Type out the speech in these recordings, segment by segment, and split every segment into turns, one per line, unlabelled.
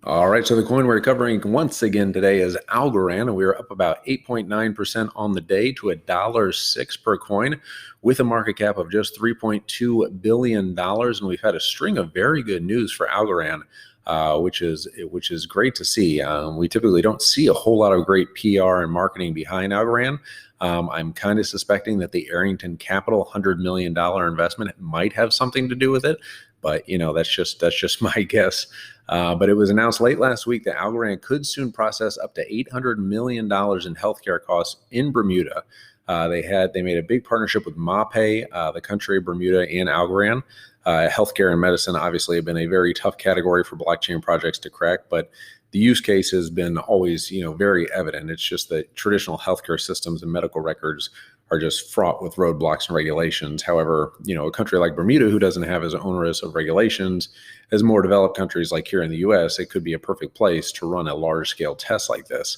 All right, so the coin we're covering once again today is Algorand, and we are up about 8.9% on the day to $1.06 per coin with a market cap of just $3.2 billion. And we've had a string of very good news for Algorand, which is great to see. We typically don't see a whole lot of great PR and marketing behind Algorand. I'm kind of suspecting that the Arrington Capital $100 million investment might have something to do with it, but that's just my guess. But it was announced late last week that Algorand could soon process up to $800 million in healthcare costs in Bermuda. They made a big partnership with MAPE, the country of Bermuda, and Algorand. Healthcare and medicine obviously have been a very tough category for blockchain projects to crack, but the use case has been always, very evident. It's just that traditional healthcare systems and medical records are just fraught with roadblocks and regulations. However, a country like Bermuda, who doesn't have as onerous of regulations as more developed countries like here in the US, it could be a perfect place to run a large-scale test like this.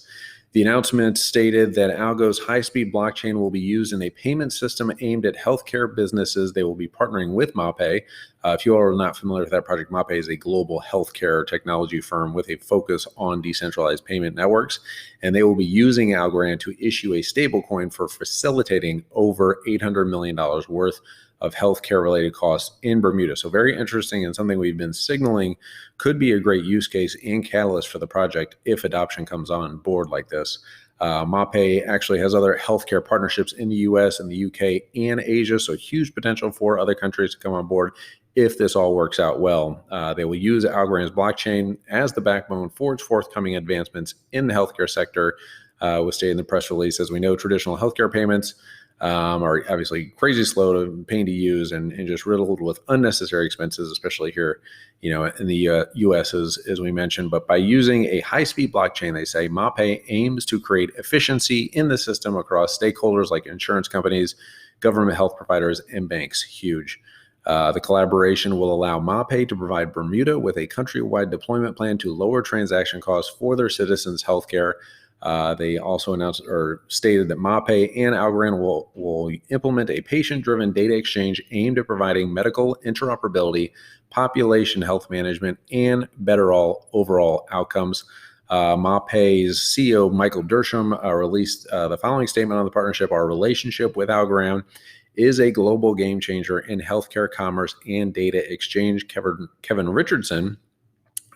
The announcement stated that ALGO's high-speed blockchain will be used in a payment system aimed at healthcare businesses. They will be partnering with MAPE. If you are not familiar with that project, MAPE is a global healthcare technology firm with a focus on decentralized payment networks, and they will be using Algorand to issue a stablecoin for facilitating over $800 million worth of healthcare-related costs in Bermuda. So very interesting, and something we've been signaling could be a great use case and catalyst for the project if adoption comes on board like this. MAPE actually has other healthcare partnerships in the US and the UK and Asia, so huge potential for other countries to come on board if this all works out well. They will use Algorand's blockchain as the backbone for its forthcoming advancements in the healthcare sector. Was stated in the press release. As we know, traditional healthcare payments are obviously crazy slow to pain to use and just riddled with unnecessary expenses, especially here, in the US, as we mentioned. But by using a high-speed blockchain, they say MAPE aims to create efficiency in the system across stakeholders like insurance companies, government health providers, and banks. Huge. The collaboration will allow MAPE to provide Bermuda with a countrywide deployment plan to lower transaction costs for their citizens' healthcare. They also announced or stated that MAPE and Algorand will implement a patient-driven data exchange aimed at providing medical interoperability, population health management, and better overall outcomes. MAPE's CEO, Michael Dersham, released the following statement on the partnership. Our relationship with Algorand is a global game changer in healthcare commerce and data exchange. Kevin Richardson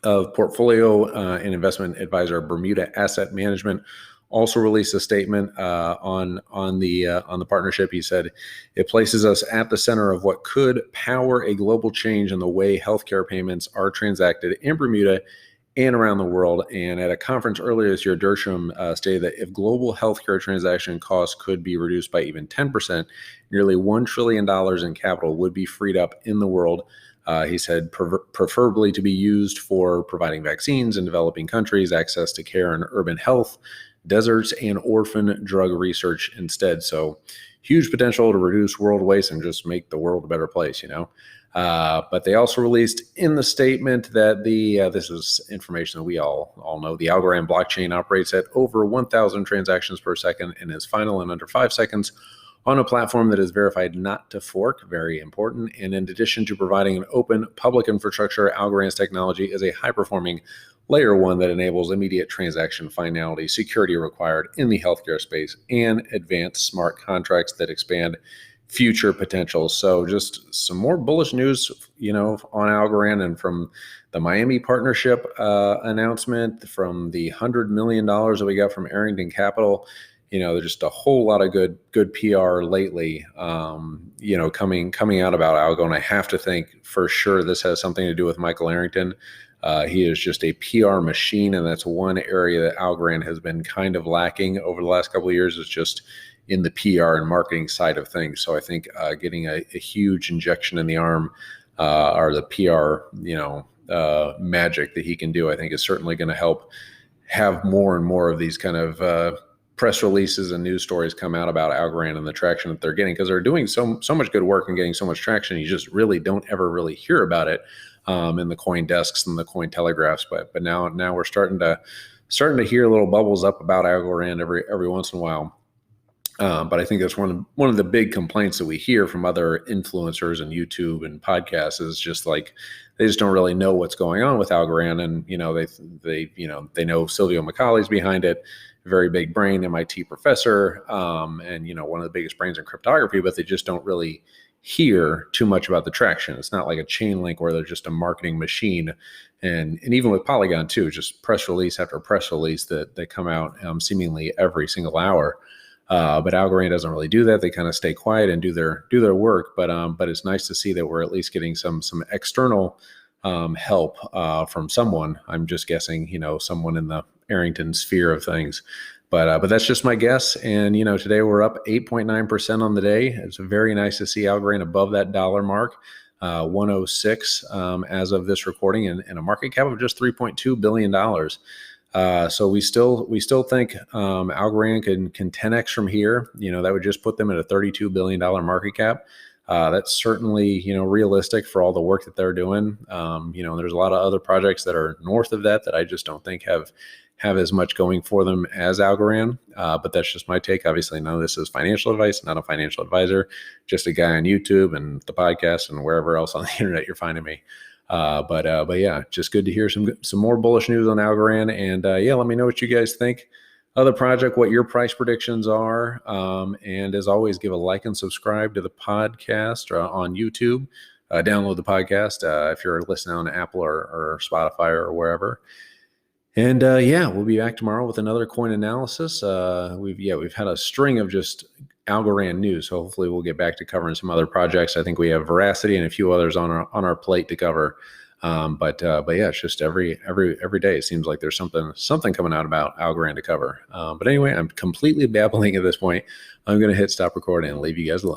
of portfolio and investment advisor Bermuda Asset Management also released a statement on the partnership. He said it places us at the center of what could power a global change in the way healthcare payments are transacted in Bermuda and around the world. And at a conference earlier this year, Dersham stated that if global healthcare transaction costs could be reduced by even 10%, nearly $1 trillion in capital would be freed up in the world. He said preferably to be used for providing vaccines in developing countries, access to care in urban health, deserts, and orphan drug research instead. So huge potential to reduce world waste and just make the world a better place, But they also released in the statement that this is information that we all know. The Algorand blockchain operates at over 1,000 transactions per second and is final in under 5 seconds on a platform that is verified not to fork, very important. And in addition to providing an open public infrastructure, Algorand's technology is a high-performing layer 1 that enables immediate transaction finality, security required in the healthcare space, and advanced smart contracts that expand future potential. So just some more bullish news, on Algorand, and from the Miami partnership announcement, from the $100 million that we got from Arrington Capital. There's just a whole lot of good PR lately, coming out about Algo. And I have to think for sure this has something to do with Michael Arrington. He is just a PR machine, and that's one area that Algorand has been kind of lacking over the last couple of years, is just in the PR and marketing side of things. So I think getting a huge injection in the arm or the PR, magic that he can do, I think is certainly going to help have more and more of these kind of press releases and news stories come out about Algorand and the traction that they're getting, because they're doing so much good work and getting so much traction. You just really don't ever really hear about it in the coin desks and the coin telegraphs. But now we're starting to hear little bubbles up about Algorand every once in a while. But I think that's one of the big complaints that we hear from other influencers and YouTube and podcasts is just like they just don't really know what's going on with Algorand, and they know Silvio Macaulay's behind it, very big brain, MIT professor, and one of the biggest brains in cryptography, but they just don't really hear too much about the traction. It's not like a chain link where they're just a marketing machine, and even with Polygon too, just press release after press release that come out seemingly every single hour. But Algorand doesn't really do that. They kind of stay quiet and do their work. But it's nice to see that we're at least getting some external help from someone. I'm just guessing, someone in the Arrington sphere of things. But that's just my guess. And today we're up 8.9% on the day. It's very nice to see Algorand above that dollar mark. 106 as of this recording, and a market cap of just $3.2 billion. So we still think Algorand can 10x from here. That would just put them at a $32 billion market cap. That's certainly realistic for all the work that they're doing. There's a lot of other projects that are north of that I just don't think have as much going for them as Algorand. But that's just my take. Obviously, none of this is financial advice. Not a financial advisor. Just a guy on YouTube and the podcast and wherever else on the internet you're finding me. But yeah, just good to hear some more bullish news on Algorand. And yeah, let me know what you guys think of the project, what your price predictions are. And as always, give a like and subscribe to the podcast on YouTube. Download the podcast if you're listening on Apple or Spotify or wherever. And yeah, we'll be back tomorrow with another coin analysis. We've had a string of just Algorand news, so hopefully we'll get back to covering some other projects. I think we have Veracity and a few others on our plate to cover. But yeah, it's just every day it seems like there's something coming out about Algorand to cover. But anyway, I'm completely babbling at this point. I'm going to hit stop recording and leave you guys alone.